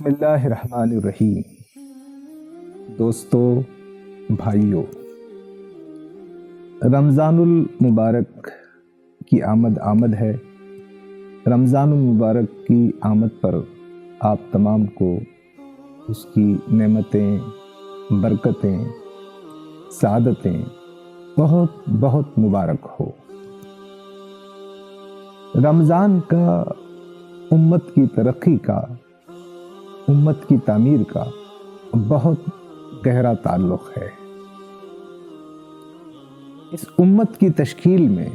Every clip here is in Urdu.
بسم اللہ الرحمن الرحیم۔ دوستو، بھائیو، رمضان المبارک کی آمد ہے۔ رمضان المبارک کی آمد پر آپ تمام کو اس کی نعمتیں، برکتیں، سعادتیں بہت بہت مبارک ہو۔ رمضان کا امت کی ترقی کا، امت کی تعمیر کا بہت گہرا تعلق ہے۔ اس امت کی تشکیل میں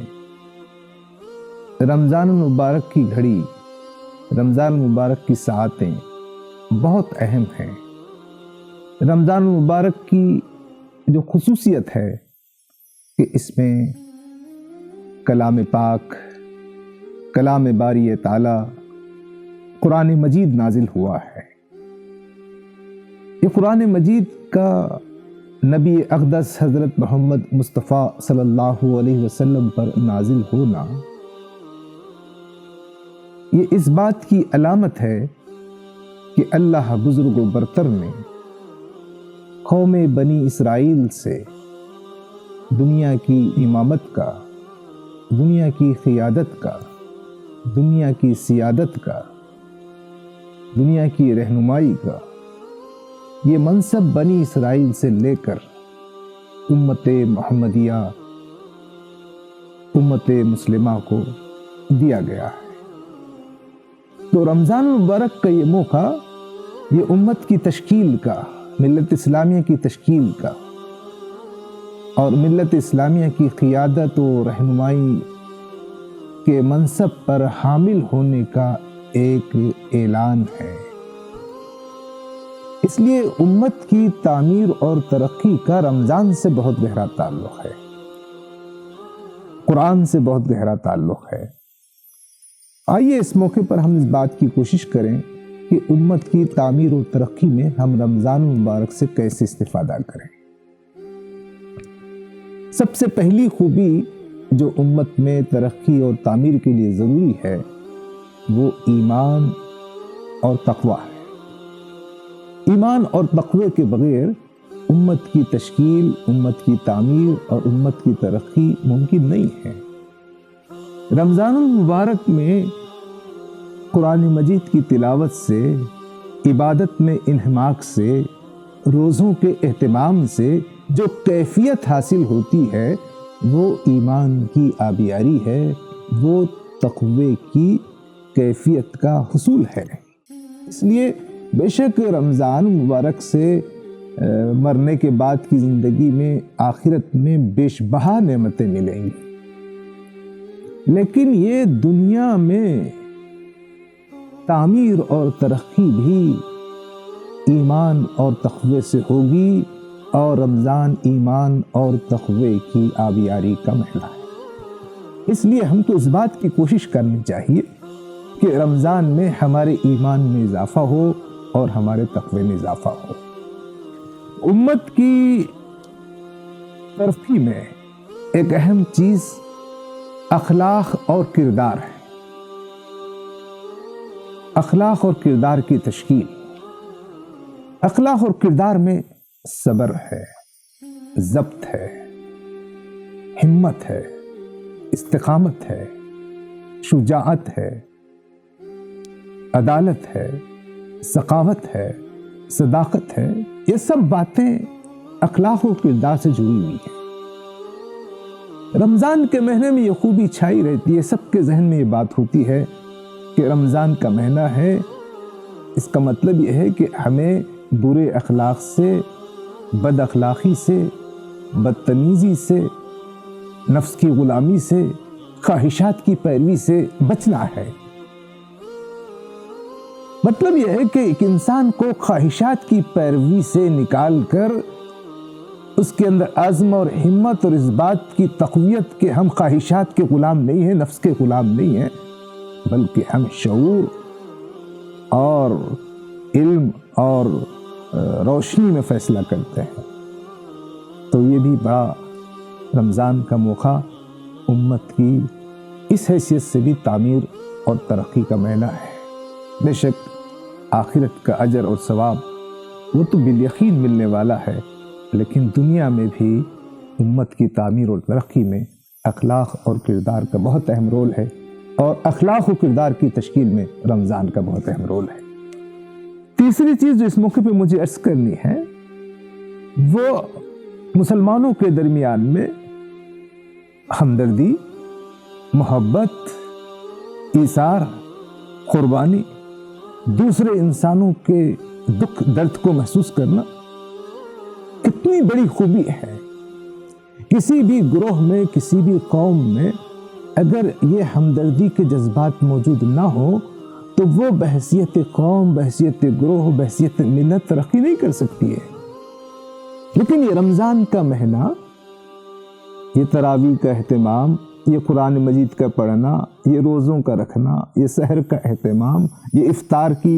رمضان المبارک کی گھڑی، رمضان المبارک کی ساعتیں بہت اہم ہیں۔ رمضان المبارک کی جو خصوصیت ہے کہ اس میں کلام پاک، کلام باری تعالی، قرآن مجید نازل ہوا ہے۔ یہ قرآن مجید کا نبی اقدس حضرت محمد مصطفیٰ صلی اللہ علیہ وسلم پر نازل ہونا، یہ اس بات کی علامت ہے کہ اللہ بزرگ و برتر نے قوم بنی اسرائیل سے دنیا کی امامت کا، دنیا کی قیادت کا، دنیا کی سیادت کا، دنیا کی رہنمائی کا یہ منصب بنی اسرائیل سے لے کر امت محمدیہ، امت مسلمہ کو دیا گیا ہے۔ تو رمضان المبارک کا یہ موقع، یہ امت کی تشکیل کا، ملت اسلامیہ کی تشکیل کا اور ملت اسلامیہ کی قیادت و رہنمائی کے منصب پر حامل ہونے کا ایک اعلان ہے۔ اس لیے امت کی تعمیر اور ترقی کا رمضان سے بہت گہرا تعلق ہے، قرآن سے بہت گہرا تعلق ہے۔ آئیے اس موقع پر ہم اس بات کی کوشش کریں کہ امت کی تعمیر و ترقی میں ہم رمضان المبارک سے کیسے استفادہ کریں۔ سب سے پہلی خوبی جو امت میں ترقی اور تعمیر کے لیے ضروری ہے وہ ایمان اور تقوی ہے۔ ایمان اور تقوی کے بغیر امت کی تشکیل، امت کی تعمیر اور امت کی ترقی ممکن نہیں ہے۔ رمضان المبارک میں قرآن مجید کی تلاوت سے، عبادت میں انہماک سے، روزوں کے اہتمام سے جو کیفیت حاصل ہوتی ہے وہ ایمان کی آبیاری ہے، وہ تقوی کی کیفیت کا حصول ہے۔ اس لیے بے شک رمضان مبارک سے مرنے کے بعد کی زندگی میں، آخرت میں بیش بہا نعمتیں ملیں گی، لیکن یہ دنیا میں تعمیر اور ترقی بھی ایمان اور تقوی سے ہوگی، اور رمضان ایمان اور تقوی کی آبیاری کا محلہ ہے۔ اس لیے ہم کو اس بات کی کوشش کرنی چاہیے کہ رمضان میں ہمارے ایمان میں اضافہ ہو اور ہمارے تقوی میں اضافہ ہو۔ امت کی ترقی میں ایک اہم چیز اخلاق اور کردار ہے۔ اخلاق اور کردار کی تشکیل، اخلاق اور کردار میں صبر ہے، ضبط ہے، ہمت ہے، استقامت ہے، شجاعت ہے، عدالت ہے، سخاوت ہے، صداقت ہے۔ یہ سب باتیں اخلاق و کردار سے جڑی ہوئی ہیں۔ رمضان کے مہینے میں یہ خوبی چھائی رہتی ہے، سب کے ذہن میں یہ بات ہوتی ہے کہ رمضان کا مہینہ ہے، اس کا مطلب یہ ہے کہ ہمیں برے اخلاق سے، بد اخلاقی سے، بدتمیزی سے، نفس کی غلامی سے، خواہشات کی پیروی سے بچنا ہے۔ مطلب یہ ہے کہ ایک انسان کو خواہشات کی پیروی سے نکال کر اس کے اندر عزم اور ہمت اور اس بات کی تقویت کہ ہم خواہشات کے غلام نہیں ہیں، نفس کے غلام نہیں ہیں، بلکہ ہم شعور اور علم اور روشنی میں فیصلہ کرتے ہیں۔ تو یہ بھی بڑا رمضان کا موقع امت کی اس حیثیت سے بھی تعمیر اور ترقی کا مہینہ ہے۔ بے شک آخرت کا اجر اور ثواب وہ تو بالیقین ملنے والا ہے، لیکن دنیا میں بھی امت کی تعمیر اور ترقی میں اخلاق اور کردار کا بہت اہم رول ہے، اور اخلاق و کردار کی تشکیل میں رمضان کا بہت اہم رول ہے۔ تیسری چیز جو اس موقع پہ مجھے عرض کرنی ہے وہ مسلمانوں کے درمیان میں ہمدردی، محبت، ایثار، قربانی، دوسرے انسانوں کے دکھ درد کو محسوس کرنا کتنی بڑی خوبی ہے۔ کسی بھی گروہ میں، کسی بھی قوم میں اگر یہ ہمدردی کے جذبات موجود نہ ہو تو وہ بحیثیت قوم، بحیثیت گروہ، بحیثیت ملت ترقی نہیں کر سکتی ہے۔ لیکن یہ رمضان کا مہینہ، یہ تراویح کا اہتمام، یہ قرآن مجید کا پڑھنا، یہ روزوں کا رکھنا، یہ سحر کا اہتمام، یہ افطار کی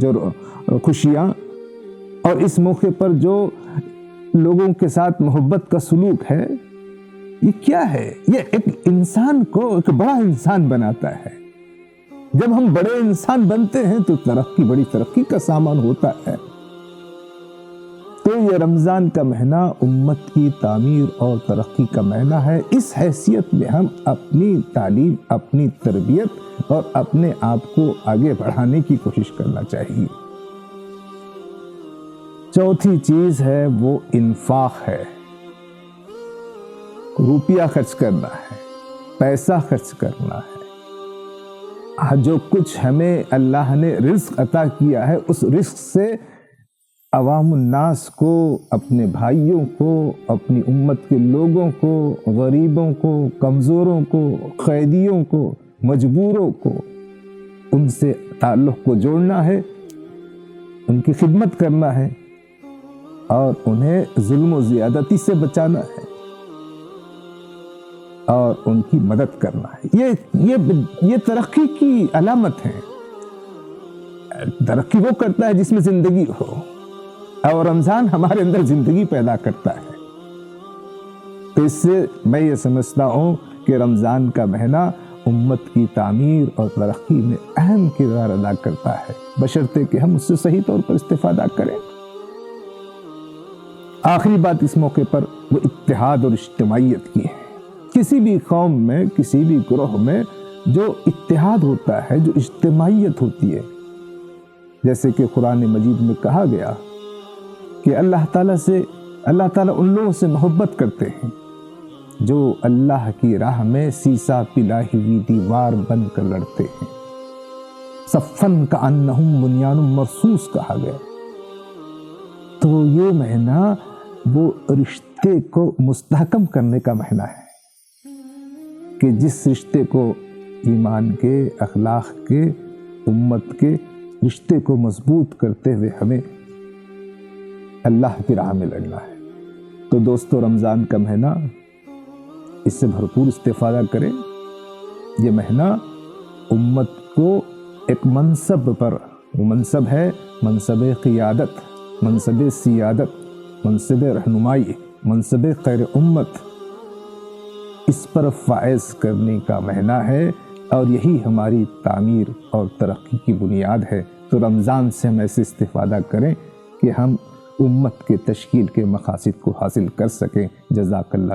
جو خوشیاں، اور اس موقع پر جو لوگوں کے ساتھ محبت کا سلوک ہے، یہ کیا ہے؟ یہ ایک انسان کو ایک بڑا انسان بناتا ہے۔ جب ہم بڑے انسان بنتے ہیں تو بڑی ترقی کا سامان ہوتا ہے۔ تو یہ رمضان کا مہینہ امت کی تعمیر اور ترقی کا مہینہ ہے۔ اس حیثیت میں ہم اپنی تعلیم، اپنی تربیت اور اپنے آپ کو آگے بڑھانے کی کوشش کرنا چاہیے۔ چوتھی چیز ہے وہ انفاق ہے، روپیہ خرچ کرنا ہے، پیسہ خرچ کرنا ہے۔ جو کچھ ہمیں اللہ نے رزق عطا کیا ہے، اس رزق سے عوام الناس کو، اپنے بھائیوں کو، اپنی امت کے لوگوں کو، غریبوں کو، کمزوروں کو، قیدیوں کو، مجبوروں کو، ان سے تعلق کو جوڑنا ہے، ان کی خدمت کرنا ہے اور انہیں ظلم و زیادتی سے بچانا ہے اور ان کی مدد کرنا ہے۔ یہ ترقی کی علامت ہے۔ ترقی وہ کرتا ہے جس میں زندگی ہو، اور رمضان ہمارے اندر زندگی پیدا کرتا ہے۔ تو اس سے میں یہ سمجھتا ہوں کہ رمضان کا مہینہ امت کی تعمیر اور ترقی میں اہم کردار ادا کرتا ہے، بشرطے کہ ہم اس سے صحیح طور پر استفادہ کریں۔ آخری بات اس موقع پر وہ اتحاد اور اجتماعیت کی ہے۔ کسی بھی قوم میں، کسی بھی گروہ میں جو اتحاد ہوتا ہے، جو اجتماعیت ہوتی ہے، جیسے کہ قرآن مجید میں کہا گیا کہ اللہ تعالیٰ ان لوگوں سے محبت کرتے ہیں جو اللہ کی راہ میں سیسا پلائی ہوئی دیوار بن کر لڑتے ہیں۔ صفن کأنہم بنیان مرصوص کہا گیا۔ تو یہ مہینہ وہ رشتے کو مستحکم کرنے کا مہینہ ہے کہ جس رشتے کو ایمان کے، اخلاق کے، امت کے رشتے کو مضبوط کرتے ہوئے ہمیں اللہ کی راہ میں لڑنا ہے۔ تو دوستو، رمضان کا مہینہ، اس سے بھرپور استفادہ کریں۔ یہ مہینہ امت کو ایک منصب پر، وہ منصب ہے منصب قیادت، منصب سیادت، منصب رہنمائی، منصب خیر امت، اس پر فائز کرنے کا مہینہ ہے، اور یہی ہماری تعمیر اور ترقی کی بنیاد ہے۔ تو رمضان سے ہم ایسے استفادہ کریں کہ ہم امت کے تشکیل کے مقاصد کو حاصل کر سکیں۔ جزاک اللہ۔